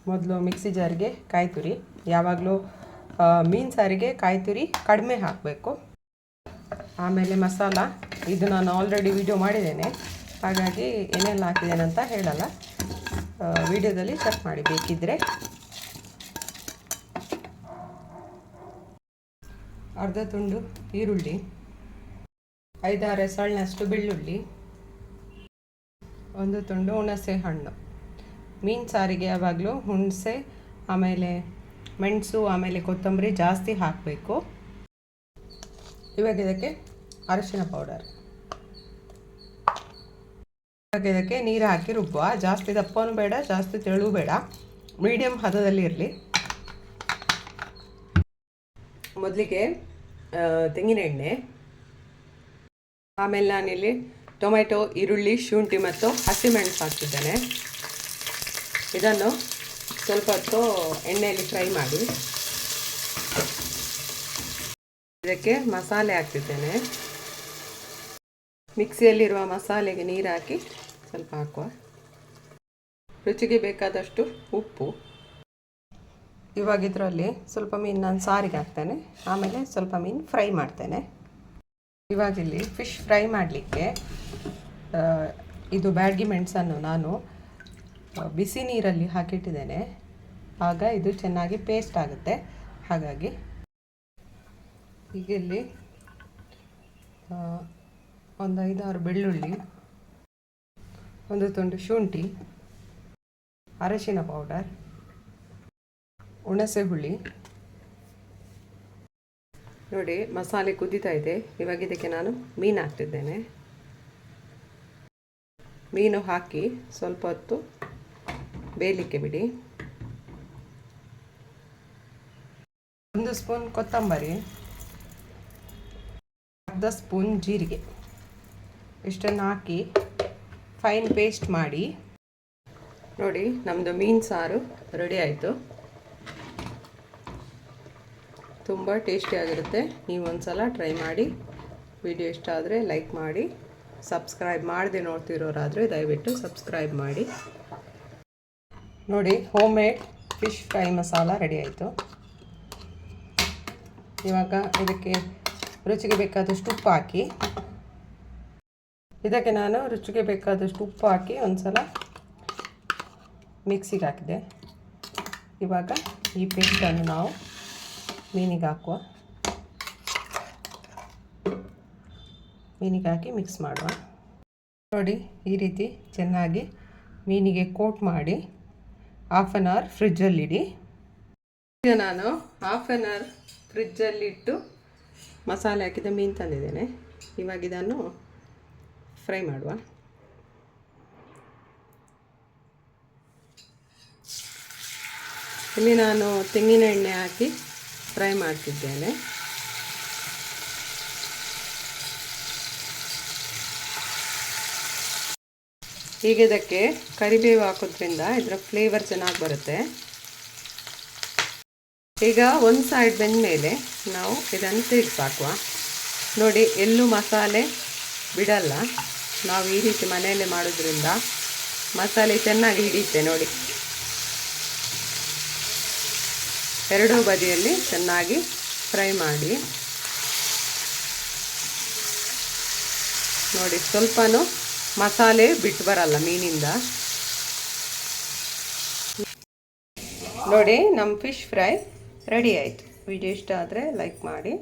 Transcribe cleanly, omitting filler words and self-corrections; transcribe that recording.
ಮೊದಲು ಮಿಕ್ಸಿ ಜಾರಿಗೆ ಕಾಯಿ ತುರಿ. ಯಾವಾಗಲೂ ಮೀನು ಸಾರಿಗೆ ಕಾಯಿ ತುರಿ ಕಡಿಮೆ ಹಾಕಬೇಕು. ಆಮೇಲೆ ಮಸಾಲ, ಇದು ನಾನು ಆಲ್ರೆಡಿ ವಿಡಿಯೋ ಮಾಡಿದ್ದೇನೆ, ಹಾಗಾಗಿ ಏನೆಲ್ಲ ಹಾಕಿದ್ದೇನೆ ಅಂತ ಹೇಳಲ್ಲ, ವಿಡಿಯೋದಲ್ಲಿ ಚೆಕ್ ಮಾಡಿ ಬೇಕಿದ್ದರೆ. ಅರ್ಧ ತುಂಡು ಈರುಳ್ಳಿ, 5-6 ಎಸಳಿನಷ್ಟು ಬೆಳ್ಳುಳ್ಳಿ, 1 ತುಂಡು ಹುಣಸೆ ಹಣ್ಣು. ಮೀನು ಸಾರಿಗೆ ಯಾವಾಗಲೂ ಹುಣಸೆ, ಆಮೇಲೆ ಮೆಣಸು, ಆಮೇಲೆ ಕೊತ್ತಂಬರಿ ಜಾಸ್ತಿ ಹಾಕಬೇಕು. ಇವಾಗ ಇದಕ್ಕೆ ಅರಿಶಿನ ಪೌಡರ್. ಇವಾಗ ಇದಕ್ಕೆ ನೀರು ಹಾಕಿ ರುಬ್ಬುವ. ಜಾಸ್ತಿ ದಪ್ಪನೂ ಬೇಡ, ಜಾಸ್ತಿ ತೆಳು ಬೇಡ, ಮೀಡಿಯಮ್ ಹದದಲ್ಲಿ ಇರಲಿ. ಮೊದಲಿಗೆ ತೆಂಗಿನ ಎಣ್ಣೆ, ಆಮೇಲೆ ನಾನಿಲ್ಲಿ ಟೊಮೆಟೊ, ಈರುಳ್ಳಿ, ಶುಂಠಿ ಮತ್ತು ಹಸಿಮೆಣಸು ಹಾಕ್ತಿದ್ದೇನೆ. ಇದನ್ನು ಸ್ವಲ್ಪ ಹೊತ್ತು ಎಣ್ಣೆಯಲ್ಲಿ ಫ್ರೈ ಮಾಡಿ. ಇದಕ್ಕೆ ಮಸಾಲೆ ಹಾಕ್ತಿದ್ದೇನೆ. ಮಿಕ್ಸಿಯಲ್ಲಿರುವ ಮಸಾಲೆಗೆ ನೀರು ಹಾಕಿ ಸ್ವಲ್ಪ ಹಾಕುವ. ರುಚಿಗೆ ಬೇಕಾದಷ್ಟು ಉಪ್ಪು. ಇವಾಗ ಇದರಲ್ಲಿ ಸ್ವಲ್ಪ ಮೀನು ನಾನು ಸಾರಿಗೆ ಹಾಕ್ತೇನೆ, ಆಮೇಲೆ ಸ್ವಲ್ಪ ಮೀನು ಫ್ರೈ ಮಾಡ್ತೇನೆ. ಇವಾಗಿಲ್ಲಿ ಫಿಶ್ ಫ್ರೈ ಮಾಡಲಿಕ್ಕೆ ಇದು ಬ್ಯಾಡಗಿ ಮೆಣಸನ್ನು ನಾನು ಬಿಸಿ ನೀರಲ್ಲಿ ಹಾಕಿಟ್ಟಿದ್ದೇನೆ, ಆಗ ಇದು ಚೆನ್ನಾಗಿ ಪೇಸ್ಟ್ ಆಗುತ್ತೆ. ಹಾಗಾಗಿ ಈಗ ಇಲ್ಲಿ ಒಂದು 5-6 ಬೆಳ್ಳುಳ್ಳಿ, 1 ತುಂಡು ಶುಂಠಿ, ಅರಿಶಿನ ಪೌಡರ್, ಹುಣಸೆ ಹುಳಿ. ನೋಡಿ ಮಸಾಲೆ ಕುದೀತಾ ಇದೆ. ಇವಾಗ ಇದಕ್ಕೆ ನಾನು ಮೀನು ಹಾಕ್ತಿದ್ದೇನೆ. ಮೀನು ಹಾಕಿ ಸ್ವಲ್ಪ ಹೊತ್ತು ಬೇಯಲಿಕ್ಕೆ ಬಿಡಿ. 1 ಸ್ಪೂನ್ ಕೊತ್ತಂಬರಿ, ಅರ್ಧ ಸ್ಪೂನ್ ಜೀರಿಗೆ, ಇಷ್ಟನ್ನು ಹಾಕಿ ಫೈನ್ ಪೇಸ್ಟ್ ಮಾಡಿ. ನೋಡಿ ನಮ್ಮದು ಮೀನು ಸಾರು ರೆಡಿ ಆಯಿತು. ತುಂಬ ಟೇಸ್ಟಿಯಾಗಿರುತ್ತೆ. ನೀವು ಒಂದು ಸಲ ಟ್ರೈ ಮಾಡಿ. ವಿಡಿಯೋ ಇಷ್ಟ ಆದರೆ ಲೈಕ್ ಮಾಡಿ, ಸಬ್ಸ್ಕ್ರೈಬ್ ಮಾಡದೆ ನೋಡ್ತಿರೋರಾದರೆ ದಯವಿಟ್ಟು ಸಬ್ಸ್ಕ್ರೈಬ್ ಮಾಡಿ. ನೋಡಿ home made fish fry masala ready ಆಯಿತು. ಇವಾಗ ಇದಕ್ಕೆ ರುಚಿಗೆ ಬೇಕಾದಷ್ಟು ಉಪ್ಪು ಹಾಕಿ. ಇದಕ್ಕೆ ನಾನು ರುಚಿಗೆ ಬೇಕಾದಷ್ಟು ಉಪ್ಪು ಹಾಕಿ ಒಂದು ಸಲ ಮಿಕ್ಸಿಗೆ ಹಾಕಿದೆ. ಇವಾಗ ಈ ಪೇಸ್ಟನ್ನು ನಾವು ಮೀನಿಗೆ ಹಾಕುವ. ಮೀನಿಗೆ ಹಾಕಿ ಮಿಕ್ಸ್ ಮಾಡುವ. ನೋಡಿ ಈ ರೀತಿ ಚೆನ್ನಾಗಿ ಮೀನಿಗೆ ಕೋಟ್ ಮಾಡಿ ಹಾಫ್ ಆನ್ ಅವರ್ ಫ್ರಿಜ್ಜಲ್ಲಿಡಿ. ಈಗ ನಾನು ಹಾಫ್ ಆನ್ ಅವರ್ ಫ್ರಿಜ್ಜಲ್ಲಿಟ್ಟು ಮಸಾಲೆ ಹಾಕಿದ ಮೀನು ತಂದಿದ್ದೇನೆ. ಇವಾಗ ಇದನ್ನು ಫ್ರೈ ಮಾಡುವ. ಇಲ್ಲಿ ನಾನು ತೆಂಗಿನ ಎಣ್ಣೆ ಹಾಕಿ ಫ್ರೈ ಮಾಡ್ತಿದ್ದೇನೆ. ಈಗ ಇದಕ್ಕೆ ಕರಿಬೇವು ಹಾಕೋದ್ರಿಂದ ಇದರ ಫ್ಲೇವರ್ ಚೆನ್ನಾಗಿ ಬರುತ್ತೆ. ಈಗ ಒಂದು ಸೈಡ್ ಬೆಂದ ಮೇಲೆ ನಾವು ಇದನ್ನು ತಿರುಗಿಸಾಕುವ. ನೋಡಿ ಎಲ್ಲೂ ಮಸಾಲೆ ಬಿಡಲ್ಲ. ನಾವು ಈ ರೀತಿ ಮನೆಯಲ್ಲೇ ಮಾಡೋದ್ರಿಂದ ಮಸಾಲೆ ಚೆನ್ನಾಗಿ ಹಿಡಿಯುತ್ತೆ. ನೋಡಿ ಎರಡೂ ಬದಿಯಲ್ಲಿ ಚೆನ್ನಾಗಿ ಫ್ರೈ ಮಾಡಿ. ನೋಡಿ ಸ್ವಲ್ಪನೂ ಮಸಾಲೆ ಬಿಟ್ಟು ಬರಲ್ಲ ಮೀನಿಂದ. ನೋಡಿ ನಮ್ಮ ಫಿಶ್ ಫ್ರೈ ರೆಡಿ ಆಯಿತು. ವಿಡಿಯೋ ಇಷ್ಟ ಆದರೆ ಲೈಕ್ ಮಾಡಿ.